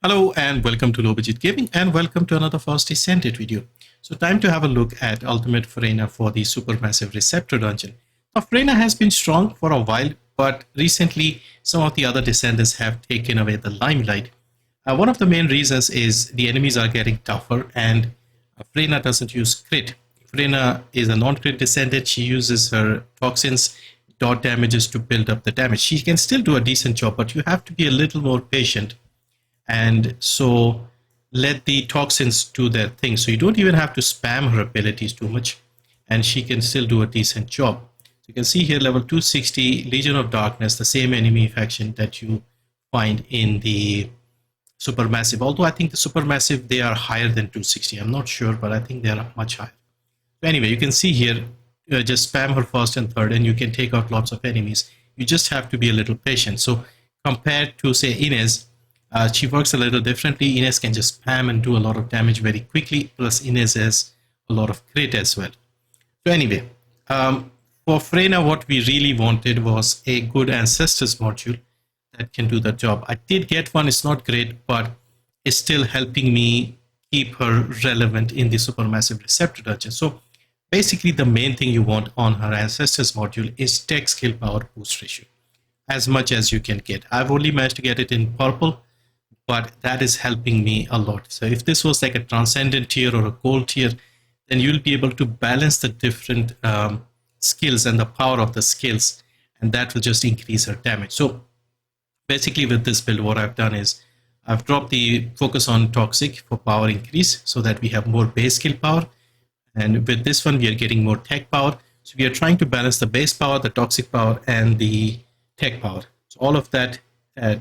Hello and welcome to Low Budget Gaming and welcome to another first Descendant video. So time to have a look at Ultimate Freyna for the Supermassive Receptor Dungeon. Now Freyna has been strong for a while, but recently some of the other Descendants have taken away the limelight. One of the main reasons is the enemies are getting tougher and Freyna doesn't use crit. Freyna is a non-crit Descendant. She uses her toxins, dot damages to build up the damage. She can still do a decent job, but you have to be a little more patient. And so let the toxins do their thing. So you don't even have to spam her abilities too much, and she can still do a decent job. So you can see here level 260, Legion of Darkness, the same enemy faction that you find in the Supermassive. Although I think the Supermassive, they are higher than 260. I'm not sure, but I think they are much higher. So anyway, you can see here, just spam her first and third, and you can take out lots of enemies. You just have to be a little patient. So compared to, say, Inez, she works a little differently. Inez can just spam and do a lot of damage very quickly, plus Inez has a lot of crit as well. So anyway, for Freyna, what we really wanted was a good Ancestors module that can do the job. I did get one. It's not great, but it's still helping me keep her relevant in the Supermassive Receptor Dungeon. So basically, the main thing you want on her Ancestors module is tech skill power boost ratio, as much as you can get. I've only managed to get it in purple, but that is helping me a lot. So if this was like a Transcendent tier or a Gold tier, then you'll be able to balance the different skills and the power of the skills, and that will just increase her damage. So basically with this build, what I've done is I've dropped the focus on Toxic for power increase so that we have more base skill power. And with this one, we are getting more tech power. So we are trying to balance the base power, the toxic power, and the tech power. So all of that,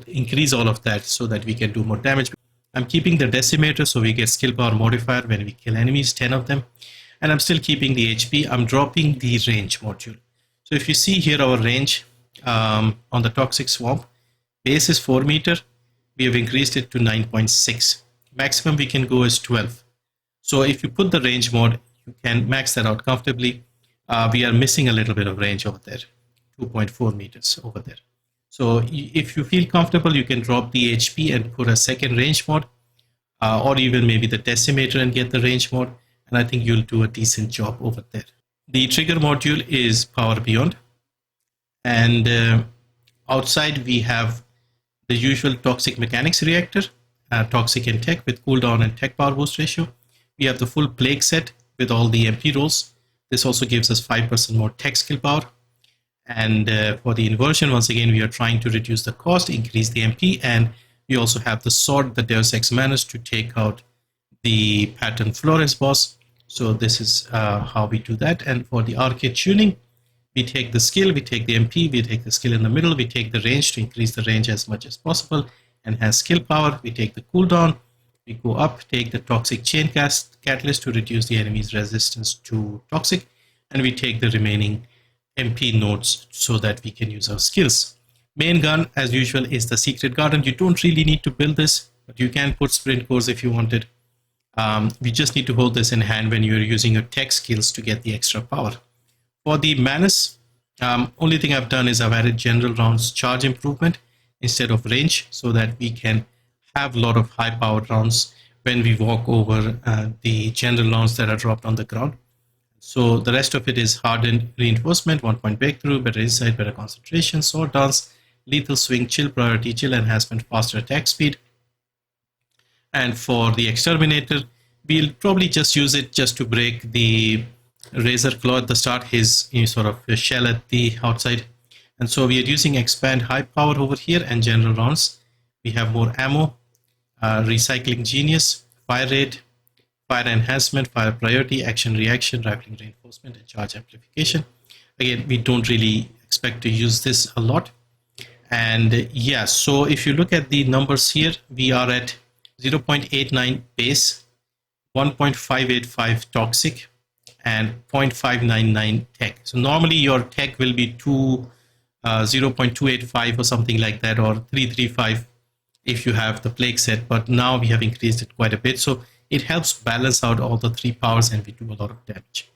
increase all of that so that we can do more damage. I'm keeping the decimator so we get skill power modifier when we kill enemies, 10 of them. And I'm still keeping the HP. I'm dropping the range module. So if you see here our range on the Toxic Swamp, base is 4 meter. We have increased it to 9.6. Maximum we can go is 12. So if you put the range mod, you can max that out comfortably. We are missing a little bit of range over there, 2.4 meters over there. So if you feel comfortable, you can drop the HP and put a second range mod, or even maybe the decimator and get the range mod. And I think you'll do a decent job over there. The trigger module is Power Beyond. And outside we have the usual Toxic Mechanics Reactor, Toxic and Tech with cooldown and tech power boost ratio. We have the full Plague set with all the MP rolls. This also gives us 5% more tech skill power. And for the inversion, once again, we are trying to reduce the cost, increase the MP, and we also have the sword, the Deus Ex Manus, to take out the Pattern Flores boss. So this is how we do that. And for the Arche Tuning, we take the skill, we take the MP, we take the skill in the middle, we take the range to increase the range as much as possible, and has skill power. We take the cooldown, we go up, take the Toxic Chain Catalyst to reduce the enemy's resistance to Toxic, and we take the remaining MP nodes so that we can use our skills. Main gun, as usual, is the Secret Garden. You don't really need to build this, but you can put sprint cores if you wanted. We just need to hold this in hand when you're using your tech skills to get the extra power. For the Manus, only thing I've done is I've added general rounds charge improvement instead of range so that we can have a lot of high powered rounds when we walk over the general rounds that are dropped on the ground. So the rest of it is hardened reinforcement, 1-point breakthrough, better insight, better concentration, sword dance, lethal swing, chill priority, chill enhancement, faster attack speed. And for the exterminator, we'll probably just use it just to break the razor claw at the start, his sort of shell at the outside. And so we are using expand high power over here and general rounds. We have more ammo, recycling genius, fire rate, fire enhancement, fire priority, action reaction, rifling reinforcement, and charge amplification. Again, we don't really expect to use this a lot. And yeah, so if you look at the numbers here, we are at 0.89 base, 1.585 toxic, and 0.599 tech. So normally your tech will be 0.285 or something like that, or 335 if you have the plague set, but now we have increased it quite a bit. So it helps balance out all the three powers and we do a lot of damage.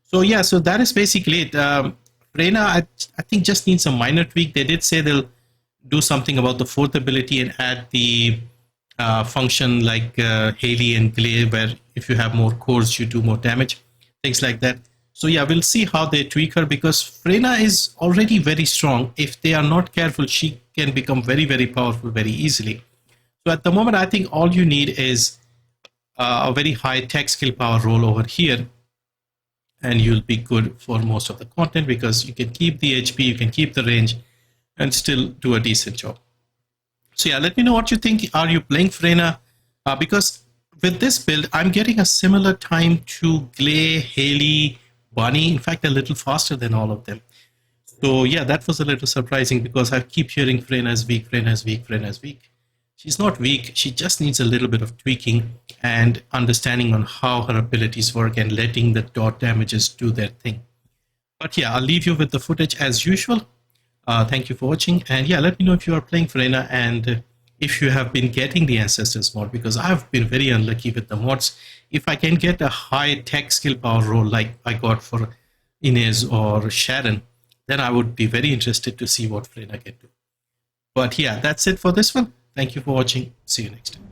So yeah, so that is basically it. Freyna, I think just needs a minor tweak. They did say they'll do something about the fourth ability and add the function like Haley and Glay, where if you have more cores, you do more damage, things like that. So yeah, we'll see how they tweak her, because Freyna is already very strong. If they are not careful, she can become very, very powerful very easily. So at the moment, I think all you need is a very high tech skill power roll over here, and you'll be good for most of the content, because you can keep the HP, you can keep the range, and still do a decent job. So yeah, let me know what you think. Are you playing Freyna? Because with this build, I'm getting a similar time to Glay, Haley, Bunny, in fact, a little faster than all of them. So yeah, that was a little surprising, because I keep hearing Freyna is weak, Freyna is weak, Freyna is weak. She's not weak. She just needs a little bit of tweaking and understanding on how her abilities work and letting the dot damages do their thing. But yeah, I'll leave you with the footage as usual. Thank you for watching. And yeah, let me know if you are playing Freyna and if you have been getting the Ancestors mod, because I've been very unlucky with the mods. If I can get a high tech skill power roll like I got for Inez or Sharon, then I would be very interested to see what Freyna can do. But yeah, that's it for this one. Thank you for watching. See you next time.